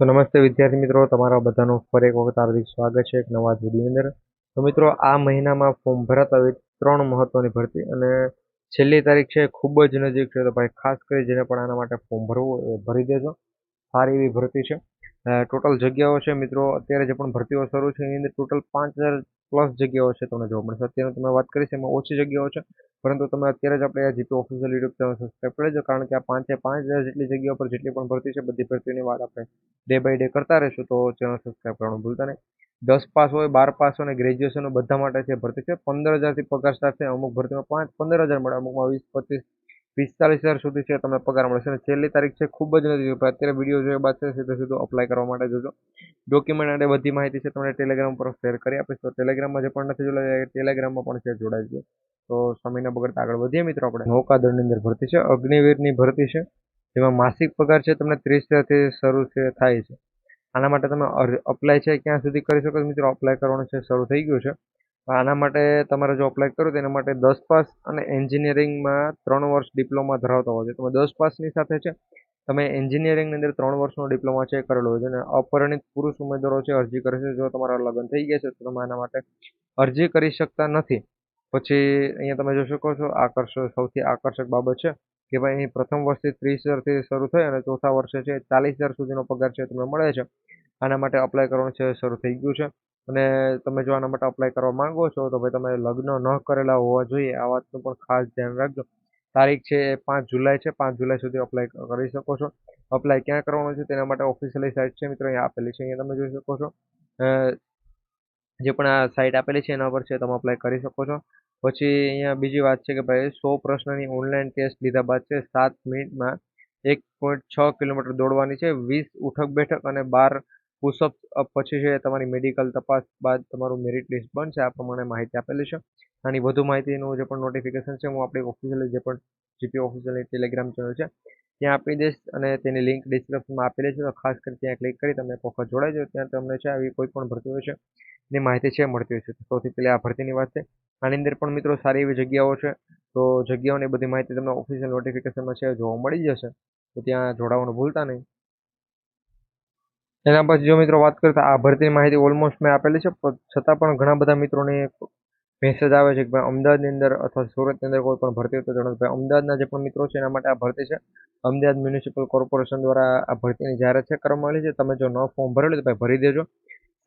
તો નમસ્તે વિદ્યાર્થી મિત્રો, તમારા બધાનું ફરી એક વખત હાર્દિક સ્વાગત છે એક નવા વિડીયોની અંદર. તો મિત્રો, આ મહિનામાં ફોર્મ ભરાતા હોય 3 મહત્વની ભરતી અને છેલ્લી તારીખ છે ખૂબ જ નજીક છે. તો ભાઈ ખાસ કરી જેને પણ આના માટે ફોર્મ ભરવું એ ભરી દેજો. સારી એવી ભરતી છે. ટોટલ જગ્યાઓ છે મિત્રો, અત્યારે જે પણ ભરતીઓ શરૂ છે એની અંદર ટોટલ 5000 પ્લસ જગ્યાઓ છે તમને જોવા મળશે. અત્યારે તમે વાત કરીશ એમાં ઓછી જગ્યાઓ છે, પરંતુ તમે અત્યારે જ આપણે GP official YouTube channel subscribe કરી દેજો, કારણ કે આ 5000 જેટલી જગ્યાઓ પર જેટલી પણ ભરતી છે બધી ભરતીની વાત આપણે ડે બાય ડે કરતા રહેશું. તો ચેનલ સબસ્ક્રાઈબ કરવાનું ભૂલતા નહીં. 10 પાસ હોય, 12 પાસ હોય અને ગ્રેજ્યુએશન બધા માટે છે ભરતી છે. 15,000થી પગાર સ્ટાર્ટ છે. અમુક ભરતીમાં 15,000 મળે, અમુકમાં 20, 25, 45,000 સુધી છે તમને પગાર મળશે. અને છેલ્લી તારીખ છે ખૂબ જ નથી. અત્યારે વિડીયો જોયા બાદ છે સીધું અપ્લાય કરવા માટે જોજો. ડોક્યુમેન્ટ અને બધી માહિતી છે તમને ટેલિગ્રામ પર શેર કરી આપીશ. તો ટેલિગ્રામમાં જે પણ નથી જોડાય ટેલિગ્રામમાં પણ છે જોડાઈ ગયો. તો સમય ન બગડતા આગળ વધીએ મિત્રો. આપણે નૌકાદળની અંદર ભરતી છે, અગ્નિવીરની ભરતી છે, જેમાં માસિક પગાર છે તમને 30,000થી શરૂ થાય છે. આના માટે તમે અપ્લાય છે ક્યાં સુધી કરી શકો મિત્રો? અપ્લાય કરવાનું છે શરૂ થઈ ગયું છે. આના માટે તમારે જો અપ્લાય કરો તો એના માટે 10 પાસ અને એન્જિનિયરિંગમાં 3 વર્ષ ડિપ્લોમા ધરાવતા હોય છે. તમે 10 પાસની સાથે છે તમે એન્જિનિયરિંગની અંદર 3 વર્ષનો ડિપ્લોમા છે કરેલો હોય છે. અને અપરિણિત પુરુષ ઉમેદવારો છે અરજી કરે છે. જો તમારા લગ્ન થઈ ગયા છે તો તમે આના માટે અરજી કરી શકતા નથી. પછી અહીંયા તમે જોઈ શકો છો સૌથી આકર્ષક બાબત છે કે ભાઈ અહીં પ્રથમ વર્ષથી 30,000થી શરૂ થઈ અને ચોથા વર્ષે છે 40,000 સુધીનો પગાર છે તમને મળે છે. આના માટે અપ્લાય કરવાનું છે શરૂ થઈ ગયું છે. અને તમે જો આના માટે અપ્લાય કરવા માંગો છો તો ભાઈ તમે લગ્ન ન કરેલા હોવા જોઈએ, આ વાતનું પણ ખાસ ધ્યાન રાખજો. તારીખ છે એ 5 જુલાઈ છે. 5 જુલાઈ સુધી અપ્લાય કરી શકો છો. અપ્લાય ક્યાં કરવાનું છે તેના માટે ઓફિશિયલી સાઇટ છે મિત્રો અહીંયા આપેલી છે. અહીંયા તમે જોઈ શકો છો. જે પણ આ સાઇટ આપેલી છે એના પર છે તમે અપ્લાય કરી શકો છો. પછી અહીંયા બીજી વાત છે કે ભાઈ 100 પ્રશ્નની ઓનલાઈન ટેસ્ટ લીધા બાદ છે 7 મિનિટમાં 1.6 કિલોમીટર દોડવાની છે. 20 ઉઠક બેઠક અને 12 પુશઅપ પછી છે તમારી મેડિકલ તપાસ બાદ તમારું મેરિટ લિસ્ટ બનશે. આ પ્રમાણે માહિતી આપેલી છે. આની વધુ માહિતીનું જે પણ નોટિફિકેશન છે હું આપણી ઓફિશિયલી જે પણ જીપી ઓફિશિયલની ટેલિગ્રામ ચેનલ છે ત્યાં આપી દઈશ અને તેની લિંક ડિસ્ક્રિપ્શનમાં આપેલી છે. તો ખાસ કરી ત્યાં ક્લિક કરી તમે એક વખત જોડાઈ જાઓ. ત્યાં તમને છે આવી કોઈ પણ ભરતી હોય છે એની માહિતી છે મળતી હોય છે. સૌથી પહેલાં આ ભરતીની વાત છે. આની અંદર પણ મિત્રો સારી એવી જગ્યાઓ છે. તો જગ્યાઓની બધી માહિતી તમને ઓફિશિયલ નોટિફિકેશનમાં છે જોવા મળી જશે. તો ત્યાં જોડાવાનું ભૂલતા નહીં. એના પછી જો મિત્રો વાત કરીએ તો આ ભરતીની માહિતી ઓલમોસ્ટ મેં આપેલી છે, છતાં પણ ઘણા બધા મિત્રોને મેસેજ આવે છે કે ભાઈ અમદાવાદની અંદર અથવા સુરતની અંદર કોઈ પણ ભરતી હોય તો જણાવો. ભાઈ અમદાવાદના જે પણ મિત્રો છે એના માટે આ ભરતી છે. અમદાવાદ મ્યુનિસિપલ કોર્પોરેશન દ્વારા આ ભરતીની જાહેરાત છે કરવામાં આવી છે. તમે જો ન ફોર્મ ભરેલું તો ભાઈ ભરી દેજો.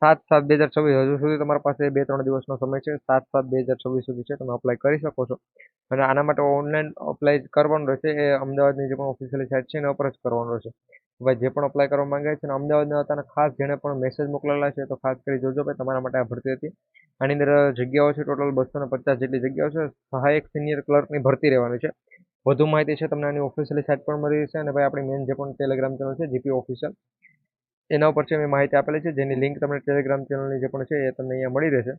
7/7/2026 હજુ સુધી તમારી પાસે 2-3 દિવસનો સમય છે. 7/7/2026 સુધી છે તમે અપ્લાય કરી શકો છો. અને આના માટે ઓનલાઈન અપ્લાય કરવાનું રહેશે. એ અમદાવાદની જે પણ ઓફિશિયલી સાઇટ છે એના ઉપર જ કરવાનું રહેશે. ભાઈ જે પણ અપ્લાય કરવા માંગે છે ને અમદાવાદના હતા અને ખાસ જેણે પણ મેસેજ મોકલેલા છે તો ખાસ કરી જોજો ભાઈ તમારા માટે આ ભરતી હતી. આની અંદર જગ્યાઓ છે ટોટલ 250 જેટલી જગ્યાઓ છે. સહાયક સિનિયર ક્લર્કની ભરતી રહેવાની છે. વધુ માહિતી છે તમને આની ઓફિશિયલી સાઇટ પર મળી રહેશે. અને ભાઈ આપણી મેન જે પણ ટેલિગ્રામ ચેનલ છે જીપી ઓફિશિયલ એના ઉપર છે મેં માહિતી આપેલી છે, જેની લિંક તમને ટેલિગ્રામ ચેનલની જે પણ છે એ તમને અહીંયા મળી રહેશે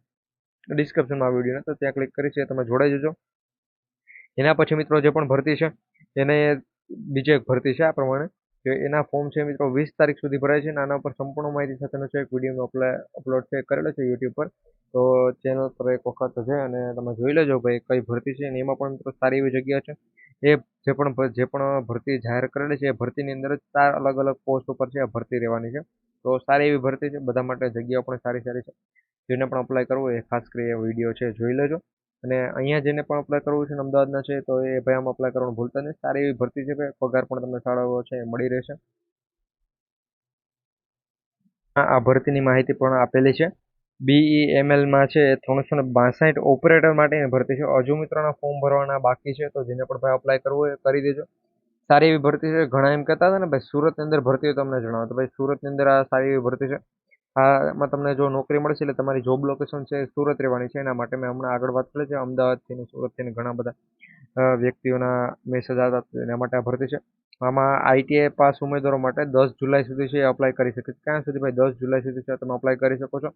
ડિસ્ક્રિપ્શનમાં વિડીયોને. તો ત્યાં ક્લિક કરી છે તમે જોડાઈ જજો. એના પછી મિત્રો જે પણ ભરતી છે એને બીજી એક ભરતી છે આ પ્રમાણે કે એના ફોર્મ છે મિત્રો 20 તારીખ સુધી ભરાય છે. અને આના ઉપર સંપૂર્ણ માહિતી સાથેનો છે એક વિડીયોનો અપલોડ છે કરેલો છે યુટ્યુબ પર. તો ચેનલ પર એક વખત છે અને તમે જોઈ લેજો ભાઈ કઈ ભરતી છે અને એમાં પણ મિત્રો સારી એવી જગ્યા છે. એ જે પણ ભરતી જાહેર કરેલી છે એ ભરતીની અંદર જ 4 અલગ અલગ પોસ્ટ ઉપર છે આ ભરતી રહેવાની છે. તો સારી એવી ભરતી છે. બધા માટે જગ્યાઓ પણ સારી સારી છે. જેને પણ અપ્લાય કરવું એ ખાસ કરી એ વિડીયો છે જોઈ લેજો. અને અહીંયા જેને પણ અપ્લાય કરવું છે ને અમદાવાદના છે તો એ ભાઈ આમાં અપ્લાય કરવાનું ભૂલતા નહીં. સારી એવી ભરતી છે ભાઈ. પગાર પણ તમને સારો એવો છે એ મળી રહેશે. આ ભરતીની માહિતી પણ આપેલી છે. BEMLમાં છે 362 ઓપરેટર માટેની ભરતી છે. હજુ મિત્રોના ફોર્મ ભરવાના બાકી છે. તો જેને પણ ભાઈ અપ્લાય કરવું હોય એ કરી દેજો. સારી એવી ભરતી છે. ઘણા એમ કહેતા હતા ને ભાઈ સુરતની અંદર ભરતી હોય તમને જણાવો. તો ભાઈ સુરતની અંદર આ સારી એવી ભરતી છે. આમાં તમને જો નોકરી મળશે એટલે તમારી જોબ લોકેશન છે સુરત રહેવાની છે. એના માટે મેં હમણાં આગળ વાત કરી છે અમદાવાદથી ને સુરતથી ઘણા બધા વ્યક્તિઓના મેસેજ આવતા એના માટે આ ભરતી છે. આમાં ITI પાસ ઉમેદવારો માટે 10 જુલાઈ સુધી છે અપ્લાય કરી શકે છે. ક્યાં સુધી ભાઈ 10 જુલાઈ સુધી છે તમે અપ્લાય કરી શકો છો.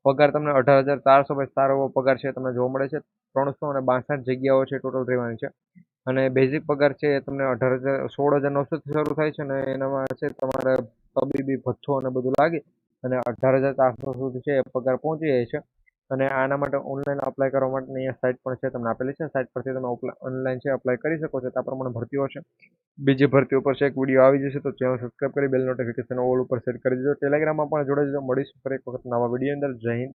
પગાર તમને 18,400 ભાઈ સારો એવો પગાર છે તમને જોવા મળે છે. 362 જગ્યાઓ છે ટોટલ રહેવાની છે. અને બેઝિક પગાર છે એ તમને 16,900થી શરૂ થાય છે. અને એનામાં છે તમારે તબીબી ભથ્થો અને બધું લાગે અને 18,400 સુધી છે પગાર પહોંચી જાય છે. અને આના માટે ઓનલાઈન અપ્લાય કરવા માટેની અહીંયા સાઇટ પણ છે તમને આપેલી છે. સાઇટ પરથી તમે ઓનલાઈન છે અપ્લાય કરી શકો છો. ત્યાં પ્રમાણે ભરતીઓ છે. બીજી ભરતીઓ પર છે એક વિડીયો આવી જશે તો ચેનલ સબસ્ક્રાઈબ કરી બેલ નોટિફિકેશન ઓલ ઉપર સેટ કરી દેજો. ટેલિગ્રામમાં પણ જોડાઈ જજો. મળીશું ફરી એક વખત નવા વિડીયો અંદર. જય હિન્દ.